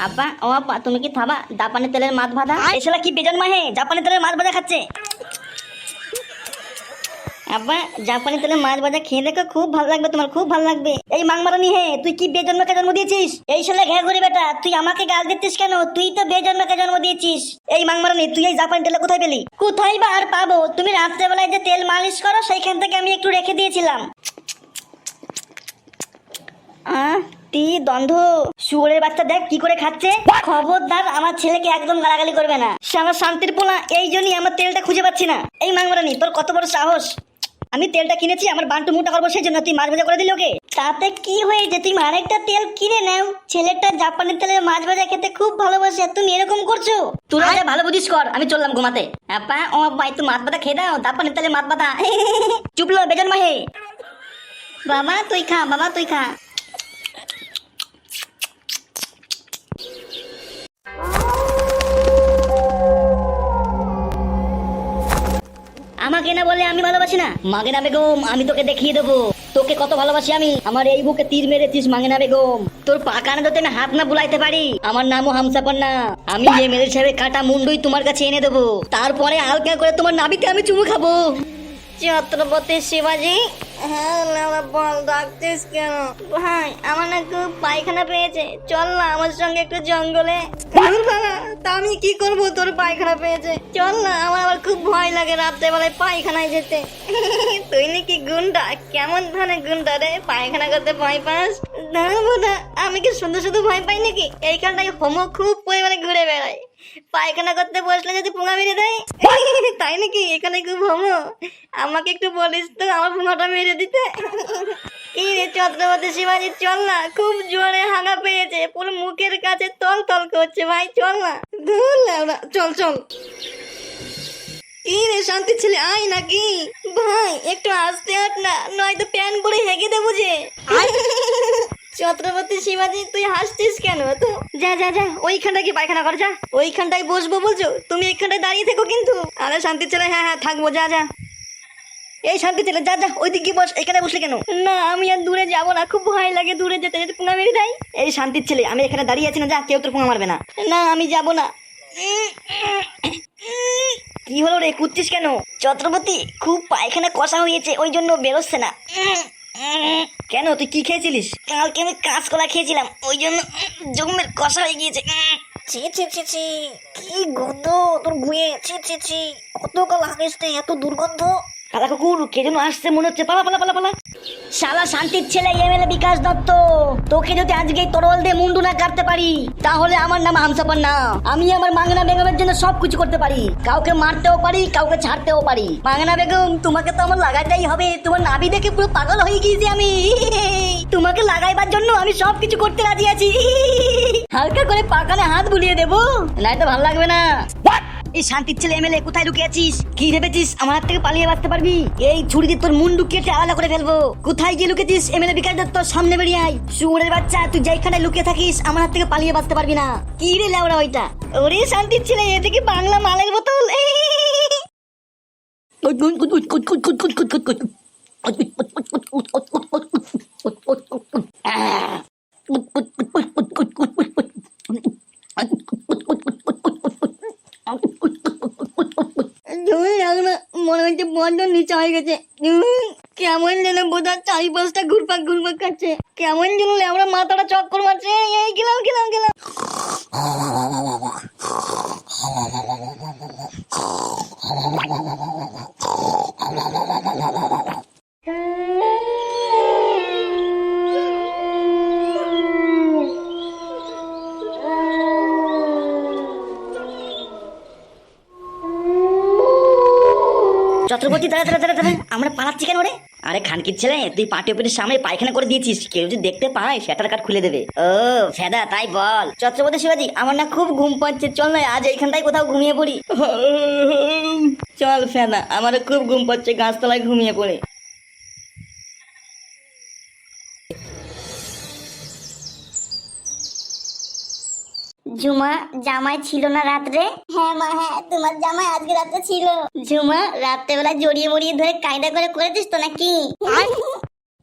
আব্বা ও আব্বা, তুমি কি খাবা জাপানি তেলের মাছ ভাজা? এসলা কি বেজন মাহে জাপানি তেলের মাছ ভাজা খাচ্ছে? আব্বা জাপানি তেলের মাছ ভাজা খেয়ে দেখো, খুব ভালো লাগবে তোমার, খুব ভালো লাগবে। এই মাংমারানি হে, তুই কি বেজন্মকে জন্ম দিয়েছিস? এই শালা ঘ্যা ঘুরি বেটা, তুই আমাকে গাল দিচ্ছিস কেন? তুই তো বেজন্মকে জন্ম দিয়েছিস। এই মাংমারানি, তুই এই জাপানি তেল কোথায় পেলি? কোথায় বা আর পাবো? তুমি রাত্রেবেলায় যে তেল মালিশ করো সেইখান থেকে আমি একটু রেখে দিয়েছিলাম। তি দ্বন্দ্ব, শুয়োরের বাচ্চা দেখ কি করে খাচ্ছে। খবরদার আমার ছেলেকে একদম গালাগালি করবে না, সে আমার শান্তির পোলা। এই জন্যই আমার তেলটা খুঁজে পাচ্ছি না। এই মাংমারানি, তোর কত বড় সাহস! আমি তেলটা কিনেছি আমার বান্টু মোটা করবো, সেই জন্য তুই মাছ ভাজা করে দিলি ওকে। তাতে কি হয়েছে? তুমি আরেকটা তেল কিনে নাও। ছেলেটা জাপানি তেলের মাছ ভাজা খেতে খুব ভালোবাসে, তুমি এরকম করছো? তোরা যা ভালো বুঝিস কর, আমি চললাম ঘুমাতে। আপা ও ভাই, তুই মাছ ভাজা খেয়ে দাও, জাপানি তেলের মাছ ভাজা। চুপলো বেজন মাহে। বাবা তুই খা, বাবা তুই খা। আমাকে না বলে আমি ভালোবাসি না? মাগেনা বেগম, আমি তোকে দেখিয়ে দেবো তোকে কত ভালোবাসি আমি। আমার এই বুকে তীর মেরেছিস মাগেনা বেগম, তোর পাকানা যদি আমি হাত না বুলাইতে পারি। আমার নামও হামসাপার না। আমি যে মেরে সাহেবের কাটা মুন্ডুই তোমার কাছে এনে দেবো, তারপরে হালকা করে তোমার নাবিতে আমি চুমু খাবো। ছত্রপতি শিবাজি। হ্যাঁ বল, ডাকতিস কেন? ভাই আমার না খুব পায়খানা পেয়েছে, চল না আমার সঙ্গে একটু জঙ্গলে। তা আমি কি করবো? তোর পায়খানা পেয়েছে, চল না। আমার আবার খুব ভয় লাগে রাত্রে বেলায় পায়খানায় যেতে। তুই নাকি গুন্ডা? কেমন ধরনের গুন্ডা রে, পায়খানা করতে ভয় পাস? না বোধা, আমি কি শুধু শুধু ভয় পাই নাকি? এইখানটায় হোমো খুব পরিমাণে ঘুরে বেড়ায়। পায়খানা করতে বসলে যদি পুঙা মেরে দেয়। তাই নাকি? এখানে খুব হোমো, আমাকে একটু বলিস তো আমার পুঙাটা মেরে দিতে। কি রে ছত্রপতি শিবাজি, চল না, খুব জোরে হাগা পেয়েছে, পুরো মুখের কাছে তল তল করছে। ভাই চল না। চল চল। কি রে শান্তি ছেলে, আয় নাকি? ভাই একটু আস্তে হাঁট না, নয়তো প্যান করে হেগে দেবো যে। ছত্রপতি শিবাজি, তুই হাসছিস কেন? তো যা যা যা, ওইখানটায় কি পায়খানা কর, যা। ওইখানটায় বসবো বলছো? তুমি এইখানটায় দাঁড়িয়ে থেকো কিন্তু। আরে শান্তি ছেলে, হ্যাঁ হ্যাঁ থাকবো, যা যা। এই শান্তি ছেলে, যা যা, ওইদিকে বস, এখানে বসলে কেন? না আমি আর দূরে যাবো না, খুব ভয় লাগে দূরে যেতে, যদি পুঙা মেরে দেয়। এই শান্তির ছেলে, আমি এখানে দাঁড়িয়ে আছি না, যা, কেউ তোর পুঙা মারবে না। না আমি যাবো না। কি হলো রে, কুদছিস কেন? ছত্রপতি, খুব পায়খানা কষা হয়েছে, ওই জন্য বেরোচ্ছে না। কেন, তুই কি খেয়েছিলিস? কালকে আমি কাঁচকলা খেয়েছিলাম, ওই জন্য জমের কষা হয়ে গিয়েছে। ছি ছি ছি ছি, কি গন্ধ তোর গুয়ে, ছি ছি ছি, কত কাল আসতে এত দুর্গন্ধ। কালা কুকুর, কে যেন আসছে মনে হচ্ছে, পালা পালা পালা পালা। শালা শান্তির ছেলে এমএলএ বিকাশ দত্ত, তোকে যদি আজকে তরল দিয়ে মুন্ডু না কাটতে পারি, তাহলে আমার নাম হামসাপার না। আমি আমার মাঙ্গনা বেগমের জন্য সবকিছু করতে পারি, কাউকে মারতেও পারি, কাউকে ছাড়তেও পারি। মাঙ্গনা বেগম, তোমাকে তো আমার লাগাইতেই হবে, তোমার নাভি দেখে পুরো পাগল হয়ে গিয়েছি আমি। তোমাকে লাগাইবার জন্য আমি সবকিছু করতে রাজি আছি। হালকা করে পাকানে হাত বুলিয়ে দেবো, নাই তো ভালো লাগবে না। এই শান্তির ছেলে এমএলএ, কোথায় লুকিয়ে আছিস? কি ভেবেছিস আমার হাত থেকে পালিয়ে বাঁচতে পারবি? এই ছুরি দিয়ে তোর মুন্ডু কেটে আলাদা করে ফেলবো। কোথায় গিয়ে লুকিয়েছিস এমএলএ বিকাশ দত্ত? সামনে বেরিয়ে আয়। শুয়োরের বাচ্চা, তুই যেখানে লুকিয়ে থাকিস আমার হাত থেকে পালিয়ে বাঁচতে পারবি না। কি রে লেওড়া ওইটা? ওরে শান্তির ছেলে, এ থেকে বাংলা মালের বোতল। মনে হচ্ছে বড্ড নিচে হয়ে গেছে। কেমন যেন বোঝা চারিপাশটা ঘুরপাক ঘুরপাক খাচ্ছে, কেমন যেন লেবড়া মাথাটা চক্কর মারছে। এই গেলাম গেলাম গেলাম। ছত্রপতি, দাঁড়া দাঁড়া দাঁড়া দাঁড়া, আমরা পালাচ্ছি কেন রে? আরে খানকির ছেলে, তুই পাটি অপিটের সামনে পায়খানা করে দিয়েছিস, কেউ যদি দেখতে পায় সেটার কাট খুলে দেবে। ও ফেদা, তাই বল। ছত্রপতি শিবাজি, আমার না খুব ঘুম পাচ্ছে, চল না আজ এইখানটাই কোথাও ঘুমিয়ে পড়ি। চল ফেদা, আমারও খুব ঘুম পাচ্ছে, গাছতলায় ঘুমিয়ে পড়ে। ঝুমা, জামাই ছিল না রাত্রে? হ্যাঁ মা, হ্যাঁ তোমার জামাই আজকে রাত্রে ছিল। ঝুমা, রাত্রেবেলা জড়িয়ে মরিয়ে ধরে কায়দা করে করেছিস তো নাকি?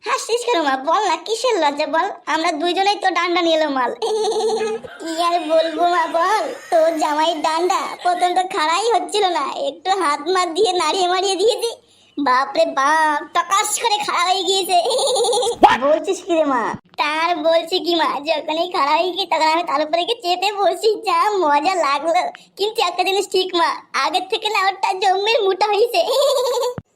হাসিস বলছিস কেন মা? বল না, কিসের লজ্জা বল? আমরা দুইজনেই তো ডান্ডা নিয়ে এলো মাল। কি আর বলবো মা, বল। তোর জামাই ডান্ডা প্রথম তো খাড়াই হচ্ছিল না, একটু হাত মাত দিয়ে নাড়িয়ে মারিয়ে দিয়েছি, বাপরে বাপ টকাস করে খাড়া হয়ে গিয়েছে। বলছিস কি রে মা? তার বলছি কি মা, যখনই খাড়া হয়ে গিয়ে তখন আমি তার উপরে গিয়ে চেপে বসি, যা মজা লাগলো। কিন্তু একটা জিনিস ঠিক মা, আগের থেকে না ওটা জম্মের মোটা হয়েছে।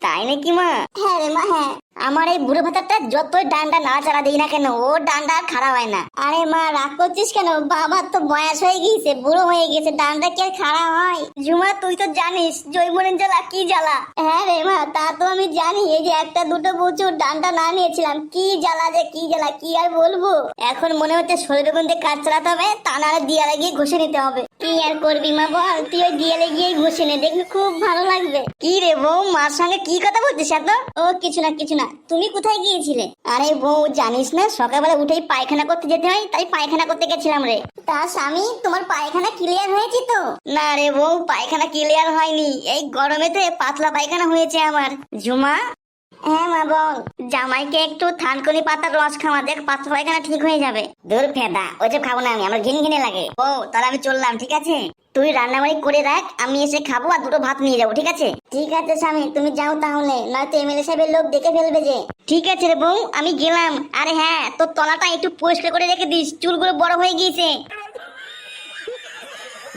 তাই নাকি মা? হ্যাঁ রে মা, হ্যাঁ। আমার এই বুড়ো ভাতারটা যতই ডান্ডা নাড়াচাড়া দিই না কেন, ও ডান্ডা আর খাড়া হয় না। আরে মা রাগ করছিস কেন? বাবার তো বয়স হয়ে গিয়েছে, বুড়ো হয়ে গেছে, ডান্ডা কি আর খাড়া হয়? ঝুমা তুই তো জানিস জৈবনের জ্বালা কি জ্বালা। হ্যাঁ রে মা, তা তো আমি জানি। এই যে একটা দুটো বছর ডান্ডা না নিয়েছিলাম, কি জ্বালা যে কি জ্বালা, কি আর বলবো। এখন মনে হচ্ছে শরীরে মধ্যে কাজ চালাতে হবে, তা নাহলে দিয়ালে গিয়ে ঘষে নিতে হবে। কি আর করবি মা বল, তুই ওই দিয়ালে গিয়ে ঘষে নে, দেখবি খুব ভালো লাগবে। কি রে বউ, মার সঙ্গে কি কথা বলছিস এত? ও কিছু না কিছু না। তুমি কোথায় গিয়েছিলে? আরে বউ জানিস না, সকালবেলা উঠেই পায়খানা করতে যেতে হয়, তাই পায়খানা করতে গেছিলাম রে। তা স্বামী, তোমার পায়খানা ক্লিয়ার হয়েছে তো? না রে বউ, পায়খানা ক্লিয়ার হয়নি, এই গরমেতে পাতলা পায়খানা হয়েছে আমার। ঝুমা। হ্যাঁ মা বল। জামাইকে একটু থানকুনি পাতার রস খাওয়া, দেখ পাতলা পায়খানা ঠিক হয়ে যাবে। দূর ফেদা, ওইসব খাবো না আমি, আমার ঘিন ঘিনে লাগে। ও তাহলে আমি চললাম, ঠিক আছে? তুই রান্নাবাড়ি করে রাখ, আমি এসে খাবো আর দুটো ভাত নিয়ে যাবো, ঠিক আছে? ঠিক আছে স্বামী, তুমি যাও তাহলে, নয়তো এমএলএ সাহেবের লোক দেখে ফেলবে যে। ঠিক আছে রে বউ, আমি গেলাম। আরে হ্যাঁ, তোর তলাটা একটু পরিষ্কার করে রেখে দিস, চুলগুলো বড় হয়ে গিয়েছে।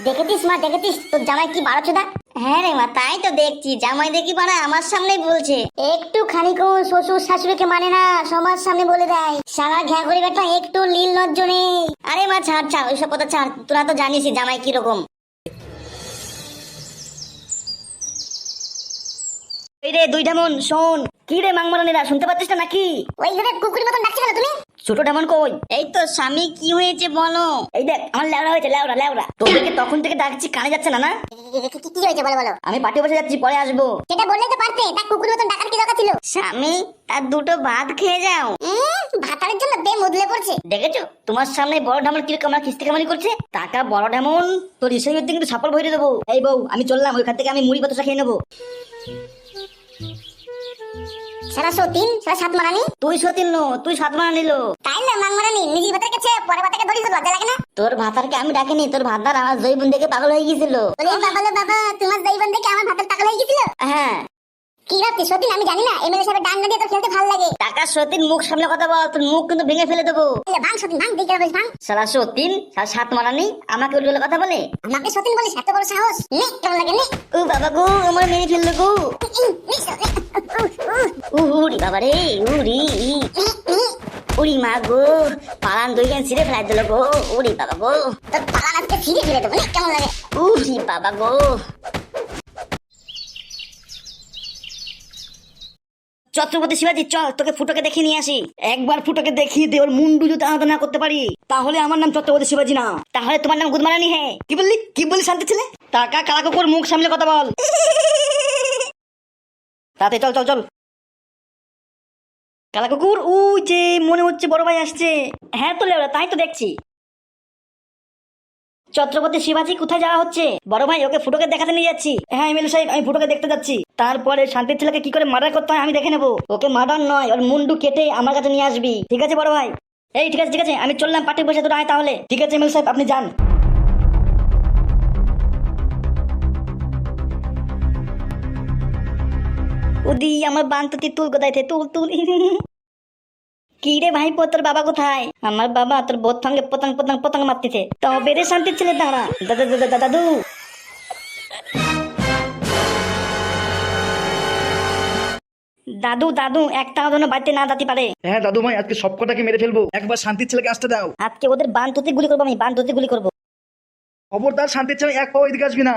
দেখেছিস মা, দেখেছিস তোর জামাই কি বাড়াচ্ছদা? হ্যাঁ রে মা, তাই তো দেখছি, জামাই দেখি বাড়া আমার সামনেই বলছে। একটু খানিকও শ্বশুর শাশুড়িকে মানে না, সবার সামনে বলে দেয়। সারা ঘ্যা করে বেটা, একটু লীল লজ্জ নেই। আরে মা ছাড় ছাড়, ওইসব কথা ছাড়, তোরা তো জানিসই জামাই কিরকম। এই রে দুই ঢামন শোন। কি রে মাংমারানিরা, শুনতে পাচ্ছিস না নাকি? ওই ধরে কুকুরের মতন ডাকছো কেন তুমি? ছোট ঢামন কই? এই তো স্বামী, কি হয়েছে বলো? এই দেখ আমার লেওড়া হয়েছে, লেওড়া লেওড়া। তোদেরকে তখন থেকে ডাকছি, কানে যাচ্ছে না না? কি হয়েছে বলো বলো? আমি পার্টি বসে যাচ্ছি, পরে আসবো। সেটা বললেই তো পারতে, তা কুকুরের মতন ডাকার কি দরকার ছিল? স্বামী, তার দুটো ভাত খেয়ে যাও। ভাতারের জন্য বে মুদলে পড়ছে। দেখেছো তোমার সামনে বড় ঢামন কিরকম আমার কিস্তি কামানি করছে? টাকা বড় ঢামন, তোর হিসেবের দিকে কিন্তু সাপল ভরে দেবো। এই বউ আমি চললাম, ওইখান থেকে আমি মুড়ি বাতাসা খেয়ে নেবো। সারা সতীন, সারা সাত মারানি। তুই সতীন নো, তুই সাত মারা নিল। তাই না মাংমারানি, নিজের ভাতের কাছে পরে ভাতাকে ধরিস, লজ্জা লাগে না? তোর ভাতারকে আমি ডাকিনি, তোর ভাতার আমার জৈবন দেখে পাগল হয়ে গিয়েছিল। বাবা বাবা, তোমার জৈবন দেখে আমার ভাতের পাগল হয়ে গেছিল। হ্যাঁ। কি ভাবছি সতীন? আমি জানি না এমএলএ সাহেবের ডান্ডা দিয়ে তো খেলতে ভালো লাগে। টাকা সতীন, মুখ সামনে কথা বল, তোর মুখ কিন্তু ভেঙে ফেলে দেবো। ভাঙ সতীন ভাঙ, দিকে ভাঙ। সারা সতীন, সারা সাত মারানি আমাকে উল্টো কথা বলে। আমাকে সতীন বলিস? এত বড় সাহস? নে কেমন লাগে নে। ও বাবা গো, আমার মেরে ফেললো গো। উড়ি বাবা রে, উড়ি উড়ি মা গো, পালান দুই গান ছিঁড়ে ফেলাই দিল গো। উড়ি বাবা গো, তোর পালান আজকে ফিরে ফিরে দেবো, নে কেমন লাগে। উড়ি বাবা গো। ছত্রপতি শিবাজি, চল তোকে ফুটোকে দেখে নিয়ে আসি। একবার ফুটোকে দেখিয়ে দে, ওর মুন্ডু যদি আলাদা না করতে পারি, তাহলে আমার নাম ছত্রপতি শিবাজি না, তাহলে তোমার নাম গুদমারানি। হ্যাঁ কি বললি, কি বললি শান্তি ছেলে? টাকা কালা কুকুর, মুখ সামলে কথা বল। তাতে চল চল চল। কালা কুকুর, ওই যে মনে হচ্ছে বড় ভাই আসছে। হ্যাঁ তো লেওরা, তাই তো দেখছি। ছত্রপতি শিবাজি কোথায় যাওয়া হচ্ছে? বড় ভাই ওকে ফুটোকে দেখাতে নিয়ে যাচ্ছি। হ্যাঁ এমএলএ সাহেব, আমি ফুটোকে দেখতে যাচ্ছি। তারপরে শান্তির ছেলেকে কি করে মার্ডার করতে হয় আমি দেখে নেবো। ওকে মার্ডার নয়, ওর মুন্ডু কেটে আমার কাছে নিয়ে আসবি, ঠিক আছে বড় ভাই? এই ঠিক আছে ঠিক আছে, আমি চললাম, পার্টি বসে তোরা আয় তাহলে। ঠিক আছে এমএলএ সাহেব, আপনি যান। ওদি আমার বান্তুতি তুল কোথায় থে, তুল তুল। কি রে ভাই, তোর বাবা কোথায়? আমার বাবা তোর বোধ সঙ্গে পতঙ্গ পতঙ্গ পতঙ্গ মারতেছে। তবে রে শান্তির ছেলে, দাঁড়া। দাদা দাদা দাদু। দাদু দাদু, একটা যেন বাড়িতে না দাঁতি পারে। হ্যাঁ দাদু ভাই, আজকে সব কটাকে মেরে ফেলবো, একবার শান্তির ছেলেকে আসতে দাও। আজকে ওদের বান্তুতে গুলি করবো, আমি বান্তুতে গুলি করবো। খবরদার শান্তির ছেলে এক পাও এদিকে আসবি না।